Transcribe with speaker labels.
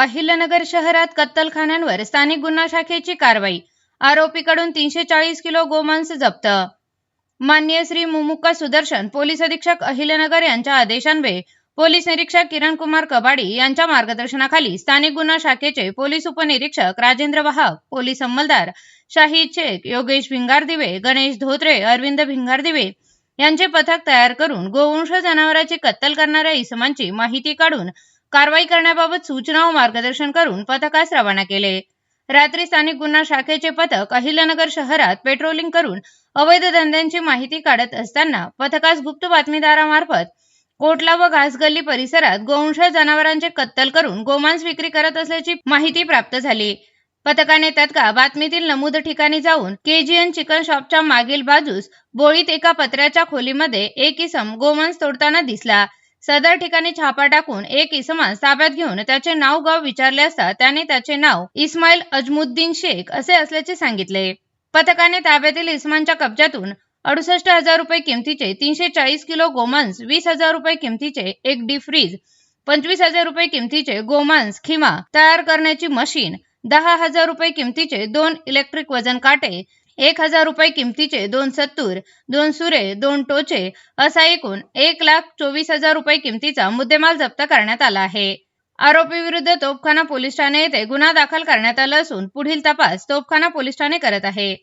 Speaker 1: अहिल्यानगर शहरात कत्तलखान्यांवर स्थानिक गुन्हा शाखेची कारवाई. आरोपीकडून 340 किलो गोमांस जप्त. माननीय श्री मुमुक्का सुदर्शन पोलीस अधीक्षक अहिल्यानगर यांच्या आदेशान्वये पोलीस निरीक्षक किरण कुमार कबाडी यांच्या मार्गदर्शनाखाली स्थानिक गुन्हा शाखेचे पोलीस उपनिरीक्षक राजेंद्र वाहक, पोलीस अंमलदार शाहिद शेख, योगेश भिंगारदिवे, गणेश धोत्रे, अरविंद भिंगारदिवे यांचे पथक तयार करून गोवंश जनावरांची कत्तल करणाऱ्या इसमांची माहिती काढून कारवाई करण्याबाबत सूचना व मार्गदर्शन करून पथकास रवाना केले. रात्री स्थानिक गुन्हा शाखेचे पथक अहिल्यानगर शहरात पेट्रोलिंग करून अवैध धंद्यांची माहिती काढत असताना पथकास गुप्त बातमीदारामार्फत कोटला व घासगल्ली परिसरात गोवंश जनावरांचे कत्तल करून गोमांस विक्री करत असल्याची माहिती प्राप्त झाली. पथकाने तत्काळ बातमीतील नमूद ठिकाणी जाऊन केजीएन चिकन शॉपच्या मागील बाजूस बोळीत एका पत्र्याच्या खोलीमध्ये एक इसम गोमांस तोडताना दिसला. सदर ठिकाणी छापा टाकून एक इसमास ताब्यात घेऊन त्याचे नाव गाव विचारले असता त्याने त्याचे नाव इस्माईल अजमुद्दीन शेख असे असल्याचे सांगितले. पथकाने ताब्यातील इसमांच्या कब्जातून 68,000 रुपये किमतीचे 340 किलो गोमांस, 20,000 रुपये किमतीचे एक डीप फ्रीज, 25,000 रुपये किमतीचे गोमांस खिमा तयार करण्याची मशीन, 10,000 रुपये किमतीचे 2 इलेक्ट्रिक वजन काटे, 1,000 रुपये किमतीचे 2 सत्तूर, 2 सुरे, 2 टोचे असा एकूण 1,24,000 रुपये किमतीचा मुद्देमाल जप्त करण्यात आला आहे. आरोपी विरुद्ध तोफखाना पोलीस ठाणे येथे गुन्हा दाखल करण्यात आला असून पुढील तपास तोफखाना पोलीस ठाणे करत आहे.